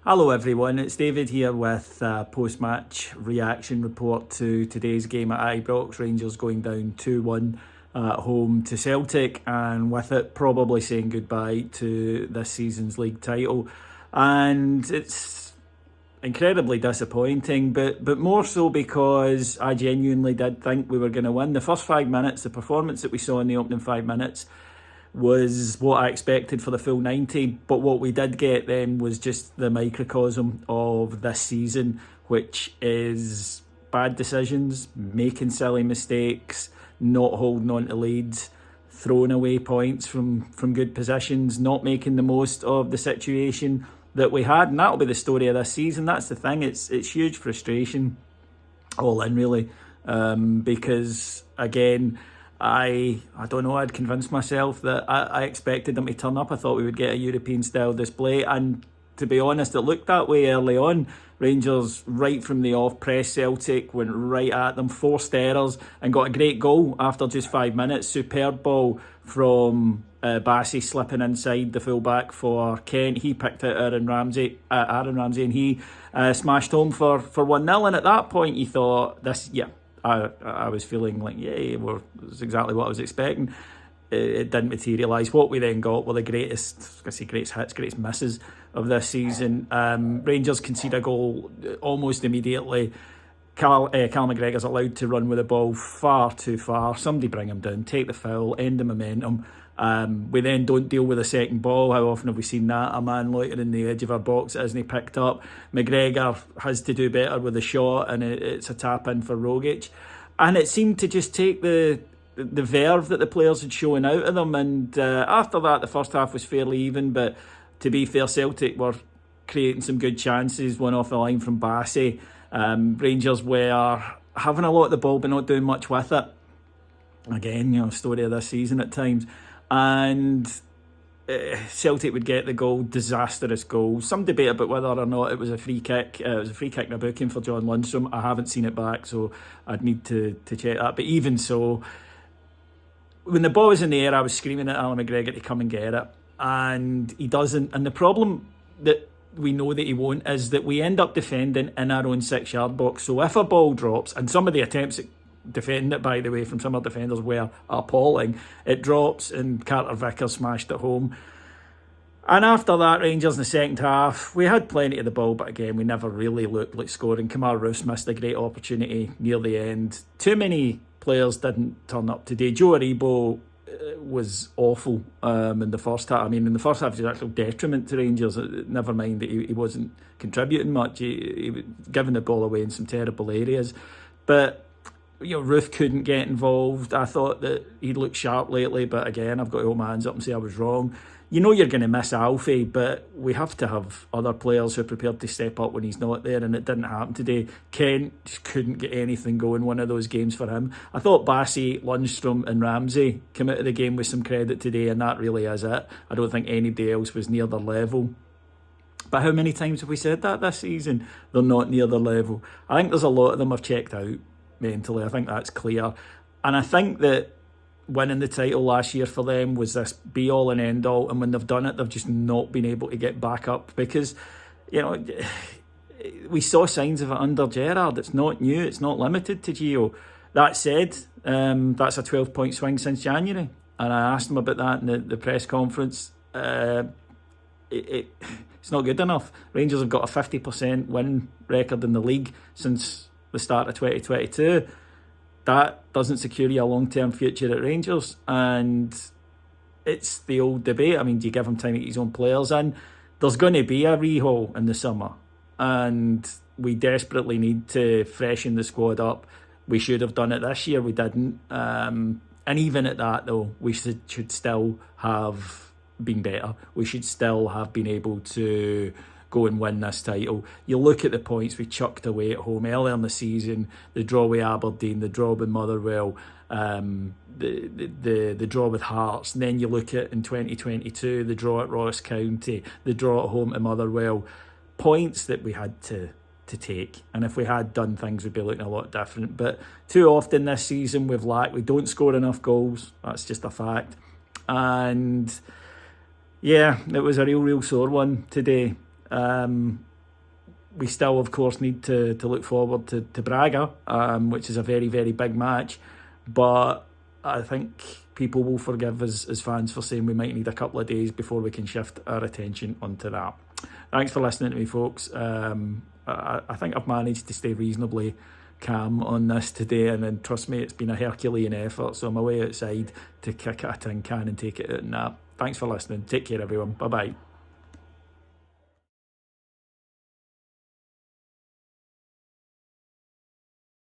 Hello everyone, it's David here with a post-match reaction report to today's game at Ibrox. Rangers going down 2-1 at home to Celtic, and with it probably saying goodbye to this season's league title. And it's incredibly disappointing, but more so because I genuinely did think we were going to win. The first 5 minutes, the performance that we saw in the opening 5 minutes was what I expected for the full 90, but what we did get then was just the microcosm of this season, which is bad decisions, making silly mistakes, not holding on to leads, throwing away points from good positions, not making the most of the situation that we had, and that'll be the story of this season. That's the thing, it's huge frustration all in really, because again, I don't know, I'd convinced myself that I expected them to turn up. I thought we would get a European style display, and to be honest, it looked that way early on. Rangers, right from the off, pressed Celtic, went right at them, forced errors, and got a great goal after just 5 minutes. Superb ball from Bassey slipping inside the fullback for Kent. He picked out Aaron Ramsey, and he smashed home for 1-0. And at that point, you thought, I was feeling like, that's exactly what I was expecting. It didn't materialise. What we then got were the greatest hits, greatest misses of this season. Rangers concede a goal almost immediately. Cal McGregor's allowed to run with the ball far too far. Somebody bring him down, take the foul, end the momentum. We then don't deal with a second ball. How often have we seen that? A man loitering the edge of our box, it isn't picked up. McGregor has to do better with a shot, and it's a tap in for Rogic. And it seemed to just take the verve that the players had shown out of them. And after that, the first half was fairly even. But to be fair, Celtic were creating some good chances. One off the line from Bassey. Rangers were having a lot of the ball, but not doing much with it. Again, story of this season at times. And Celtic would get the goal, disastrous goal. Some debate about whether or not it was a free kick. It was a free kick and a booking for John Lundstram. I haven't seen it back, so I'd need to check that. But even so, when the ball was in the air, I was screaming at Alan McGregor to come and get it. And he doesn't. And the problem that we know that he won't is that we end up defending in our own 6-yard box. So if a ball drops, and some of the attempts at defending it, by the way, from some of the defenders were appalling, it drops and Carter Vickers smashed it home. And after that, Rangers in the second half, we had plenty of the ball, but again, we never really looked like scoring. Kemar Roos missed a great opportunity near the end. Too many players didn't turn up today. Joe Aribo was awful in the first half. I mean, in the first half, he was actual detriment to Rangers. Never mind that he wasn't contributing much. He was giving the ball away in some terrible areas. But Ruth couldn't get involved. I thought that he'd looked sharp lately, but again, I've got to hold my hands up and say I was wrong. You're going to miss Alfie, but we have to have other players who are prepared to step up when he's not there, and it didn't happen today. Kent just couldn't get anything going, one of those games for him. I thought Bassey, Lundstram and Ramsey came out of the game with some credit today, and that really is it. I don't think anybody else was near their level. But how many times have we said that this season? They're not near their level. I think there's a lot of them have checked out mentally. I think that's clear. And I think that winning the title last year for them was this be all and end all, and when they've done it, they've just not been able to get back up, because we saw signs of it under Gerrard. It's not new, it's not limited to Gio. That said, that's a 12-point swing since January, and I asked him about that in the press conference. It's not good enough. Rangers have got a 50% win record in the league since the start of 2022. That doesn't secure you a long-term future at Rangers, and it's the old debate. I mean, do you give him time to get his own players in? There's going to be a rehaul in the summer, and we desperately need to freshen the squad up. We should have done it this year, we didn't, and even at that though, we should still have been better. We should still have been able to go and win this title. You look at the points we chucked away at home earlier in the season, the draw with Aberdeen, the draw with Motherwell, the draw with Hearts, and then you look at in 2022, the draw at Ross County, the draw at home to Motherwell. Points that we had to take, and if we had done things, we'd be looking a lot different. But too often this season we don't score enough goals. That's just a fact. And yeah, it was a real sore one today. we still, of course, need to look forward to Braga, which is a very, very big match. But I think people will forgive us as fans for saying we might need a couple of days before we can shift our attention onto that. Thanks for listening to me, folks. I think I've managed to stay reasonably calm on this today, and then trust me, it's been a Herculean effort, so I'm away outside to kick at a tin can and take it out in that. Thanks for listening. Take care, everyone. Bye bye.